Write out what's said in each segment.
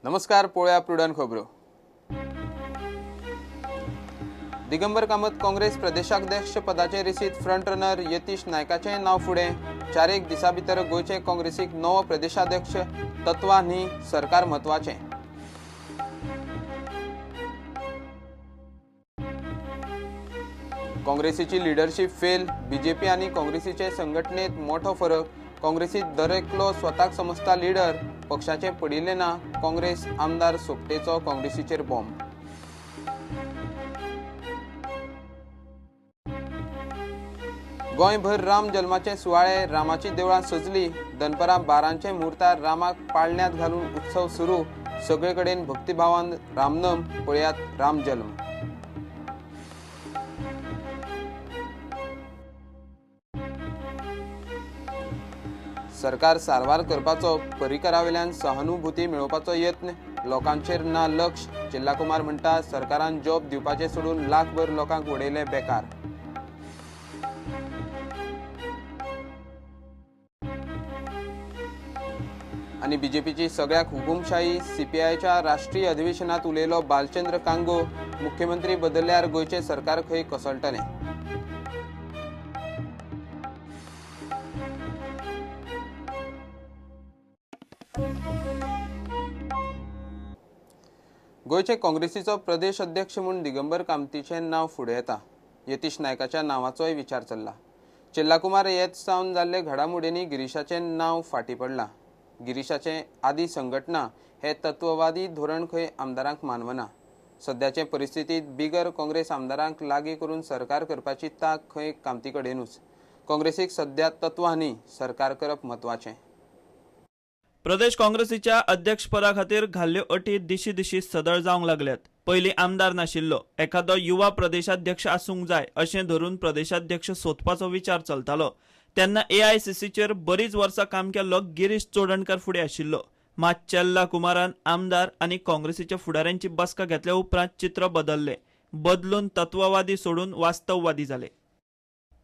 नमस्कार, पोळ्या प्रुडंट खबरो. दिगंबर कामत काँग्रेस प्रदेशाध्यक्ष पदाचे रिसीत फ्रंट रनर यतीश नायकाचे नाव फुडें. 4 दिसां भितर गोयचे काँग्रेसीक नवो प्रदेशाध्यक्ष तत्वा न्ही सरकार म्हत्वाचे. काँग्रेसीची लिडरशिप फेल. बीजेपी आनी काँग्रेसीचे संघटनेत मोठो फरक. काँग्रेसीत दरेकलो स्वताक समजता लीडर. पक्षाचे पडिल्ले ना. काँग्रेस आमदार सोपटेचो काँग्रेसीचेर बॉम्ब. गोंयभर राम जल्माचे सुवाळे. रामाची देवळां सजली. दनपारां 12 मुहूर्तार रामाक पाळण्यांत घालून उत्सव सुरू. सगळे कडेन भक्तिभावान रामनम. पळयात राम जल्म. सरकार सारवार करपाचो. पर्रीकरावेल्यान सहानुभूती मेळोवपाचो यत्न. लोकांचेर ना लक्ष. जिल्ला कुमार म्हणटा सरकारान जॉब दिवपाचे सोडून लाखभर लोकांक उडयले बेकार. आणि बीजेपीची सगळ्याक हुकुमशाही. सीपीआयच्या राष्ट्रीय अधिवेशनात उलयलो बालचंद्र कांगो. मुख्यमंत्री बदलल्यार गोयचे सरकार खंय कोसळटले. गोयचे काँग्रेसीचो प्रदेश अध्यक्ष म्हणून दिगंबर कामतीचे नाव फुडें येता. यतीश नायकाच्या नावाचोय विचार चल्ला. चिल्ला कुमार येत सावन जाल्ले घडामोडींनी गिरीशाचे नाव फाटीं पडलां. गिरीशाचे आदी संघटना हे तत्ववादी धोरण खंय आमदारांक मानवना. सद्याचे परिस्थितीत बिगर काँग्रेस आमदारांक लागीं करून सरकार करपाची तांक खंय कामती कडेनूच. काँग्रेसीक सद्या तत्वां न्ही सरकार करप म्हत्वाचें. प्रदेश काँग्रेसीच्या अध्यक्षपदा खातीर घाल्ल्यो अटी दिशी दिशी सदळ जावंक लागल्यात. पयलीं आमदार नाशिल्लो एखादो युवा प्रदेशाध्यक्ष आसूंक जाय अशें धरून प्रदेशाध्यक्ष सोदपाचो विचार चलतालो तेन्ना एआयसीसीचेर बरीच वर्सां काम केल्लो गिरीश चोडणकर फुडें आशिल्लो. मात चेल्ला कुमारान आमदार आनी काँग्रेसीच्या फुडाऱ्यांची बसका घेतल्या उपरांत चित्र बदल्लें. बदलून तत्ववादी सोडून वास्तववादी जाले.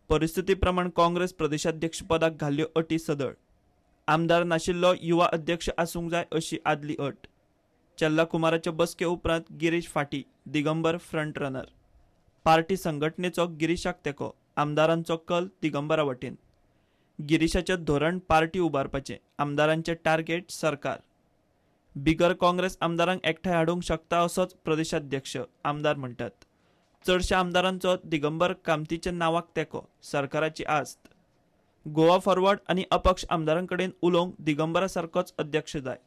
परिस्थिती प्रमाण काँग्रेस प्रदेशाध्यक्ष पदाक घाल्ल्यो अटी सदळ. आमदार नाशिल्लो युवा अध्यक्ष आसूंक जाय अशी आदली अट. चेल्ला कुमाराच्या बसके उपरांत गिरीश फाटी. Digambar front runner. पार्टी संघटनेचो गिरीशाक तेको. आमदारांचो कल दिगंबरा वटेन. गिरीशाचें धोरण पार्टी उबारपाचें. आमदारांचें टार्गेट सरकार. बिगर काँग्रेस आमदारांक एकठांय हाडूंक शकता असोच प्रदेशाध्यक्ष आमदार म्हणटात. चडशा आमदारांचो दिगंबर कामतीच्या नावाक तेको. सरकाराची आस्त. गोवा फॉरवर्ड आनी अपक्ष आमदारां कडेन उलोवंक दिगंबरा सारकोच अध्यक्ष जाय.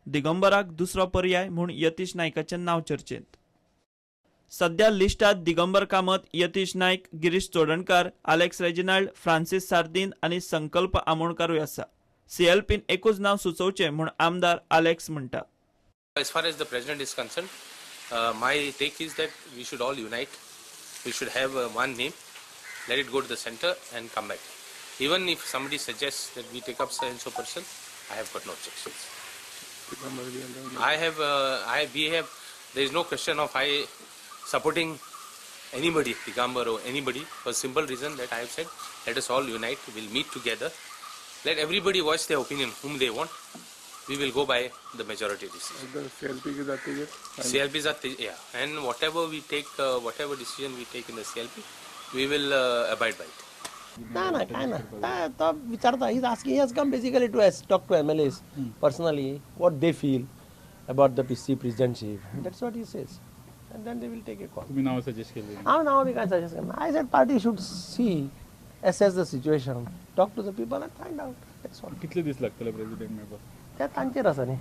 दिगंबराक दुसरो पर्याय म्हूण यतीश नायकाचें नांव चर्चेंत. सध्या लिस्टात दिगंबर कामत, यतीश नायक, गिरीश चोडणकार, आलेक्स रेजिनाल्ड, फ्रांसीस सार्दीन आनी संकल्प आमोणकारूय आसा. सीएलपीन एकूच नांव सुचोवचें म्हूण आमदार आलेक्स म्हणटा. As far as the president is concerned, my take is that we should all unite. We should have one name, let it go to the center and come back. Even if somebody suggests that we take up so and so person, I have got no objections. There is no question of I supporting anybody, Digambar or anybody, for a simple reason that I have said, let us all unite, we'll meet together, let everybody voice their opinion, whom they want, we will go by the majority decision. CLP is yeah, and whatever we take, whatever decision we take in the CLP, we will abide by it. No, काय ना तो विचारता. He has come basically to talk to MLAs personally, what they feel about the PC presidentship. That's what he says. And then they will take a call. तुम्ही नाव suggest केले. Now we can suggest. I said party should see, assess the situation, talk to the people and find out. That's all. कितले दिस लागतले president मेळपाक? त्या तांचेर आसा न्ही,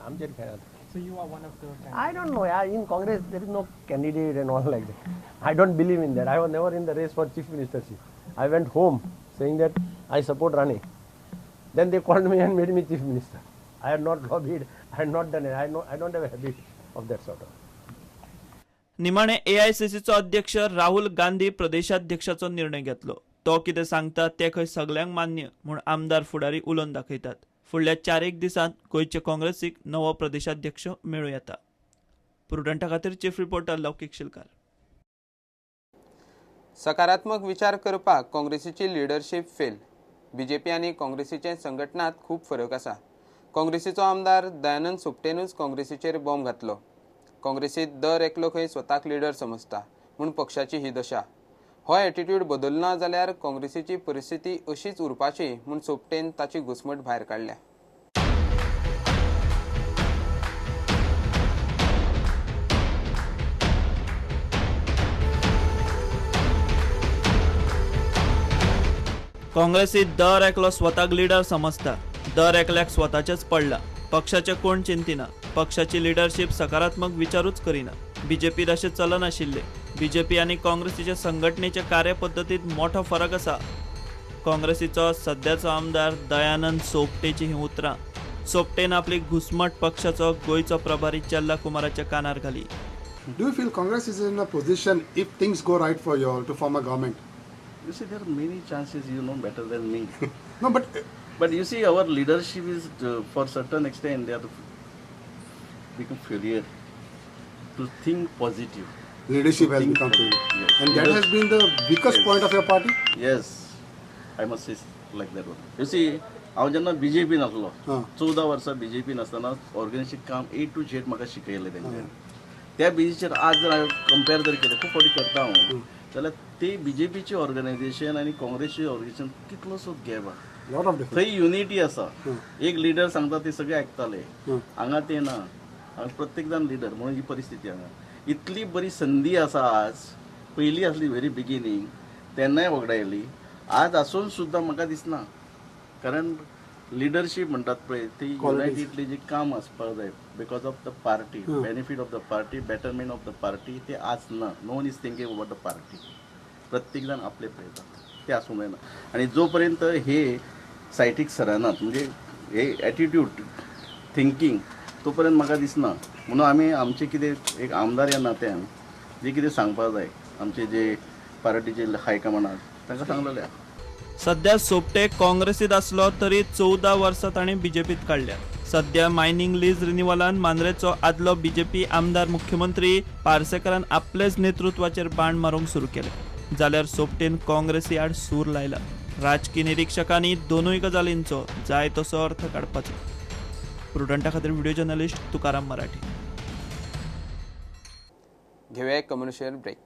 आमचेर काय आसा. So you are one of the I don't know. In Congress there is no candidate and all like that. I don't believe in that. I was never in the race for chief ministership. I went home saying that I support Rani. Then they called me and made me chief minister. I had not lobbied. I had not done it. I don't have a habit of that sort of. निमाणे एआयसीसीचो अध्यक्ष राहुल गांधी प्रदेशाध्यक्षाचो निर्णय घेतलो. तो कितें सांगता तें खंय सगळ्यांक मान्य म्हूण आमदार फुडारी उलोवन दाखयतात. फुडल्या 4 दिसांत गोंयचे काँग्रेसीक नवो प्रदेशाध्यक्ष मेळूं येता. प्रुडंटा खातीर चीफ रिपोर्टर लौकीक शिलकार. सकारात्मक विचार करपाक काँग्रेसीची लिडरशिप फेल. बीजेपी आनी काँग्रेसीचे संघटनात खूब फरक आसा. काँग्रेसीचो आमदार दयानंद सोपटेनूच काँग्रेसीचेर बॉम्ब घातलो. काँग्रेसीत दर एकलो खंय स्वताक लिडर समजता म्हूण पक्षाची ही दशा. हो एटिट्यूड बदलना जाल्यार काँग्रेसीची परिस्थिती अशीच उरपाची म्हूण सोपटेन ताची घुसमट भायर काडल्या. काँग्रेसीत दर एकलो स्वताक लिडर समजता, दर एकल्याक स्वताचेच पडला. पक्षाचे कोण चिंतिना, पक्षाची लिडरशिप सकारात्मक विचारूच करिना. बीजेपीत अशें चलनाशिल्ले. बीजेपी आनी काँग्रेसीचे संघटनेचे कार्यपद्दतीत मोठो फरक आसा. काँग्रेसीचो सध्याचो आमदार दयानंद सोपटेची ही उतरां. सोपटेन आपली घुसमट पक्षाचो गोंयचो प्रभारी चेल्ला कुमाराच्या कानार घाली. Do you feel Congress is in a position, if things go right for you all, to form a government? You see, there are many chances, you know better than me. No, but But you see, our leadership is, for certain extent, they are become failure to think positive. leadership has Think become positive, failure. yes. And that has been the weakest point of your party? Yes, I must say like that one. You see, हांव जेन्ना BJP नासलो, हां. 14 वर्सां BJP नासतना organisation काम A to Z म्हाका शिकयलें तेंच्यानी. त्या बेजीचेर आज जर हांवें कंपेर जर केलें, खूब फावटी करता हांव, जाल्यार ते BJPची ऑर्गनायझेशन आनी काँग्रेसची ऑर्गनायझेशन कितलोसो गॅप आहा. Lot of difference. थंय युनिटी आसा. एक लिडर सांगता ते सगळे आयकताले. हांगा ते ना. हांगा प्रत्येक जाण लिडर म्हणून ही परिस्थिती हांगा. इतली बरी संदी आसा आज. पयली आसली व्हेरी बिगिनींग, तेन्नाय वगडायली. आज आसून सुद्दां म्हाका दिसना. कारण लिडरशीप म्हणटात पळय ती युनायटीतली जी काम आसपाक जाय because of the party, benefit of the party, betterment of the party, ते आज ना. No one is thinking about the party. प्रत्येक जाण आपले पळयतात. ते आसूंक जायना. आनी जो पर्यंत हे सायटीक सरानात म्हणजे हे एटिट्यूड थिंकींग तो पर्यंत म्हाका दिसना. म्हणून आमी आमचे कितें एक आमदार ह्या नात्यान जे कितें सांगपाक जाय आमचे जे पार्टीचे हायकमांडाक तांकां सांगलेलें आहा. सध्या सोपटे काँग्रेसीत आसलो तरी 14 वर्सां ताणें बीजेपीत काडल्या. सध्या मायनिंग लीज रिन्युवलान मांद्रेचो आदलो बीजेपी आमदार मुख्यमंत्री पार्सेकरान आपलेच नेतृत्वाचेर बाण मारूंक सुरू केले. जाल्यार सोपटेन काँग्रेसी आड सूर लायला. राजकीय निरीक्षकांनी दोनूय गजालींचो जाय तसो अर्थ काडपाचो. प्रुडंटा खातीर व्हिडिओ जर्नलिस्ट तुकाराम मराठी. घेऊया एक कमर्शियल ब्रेक.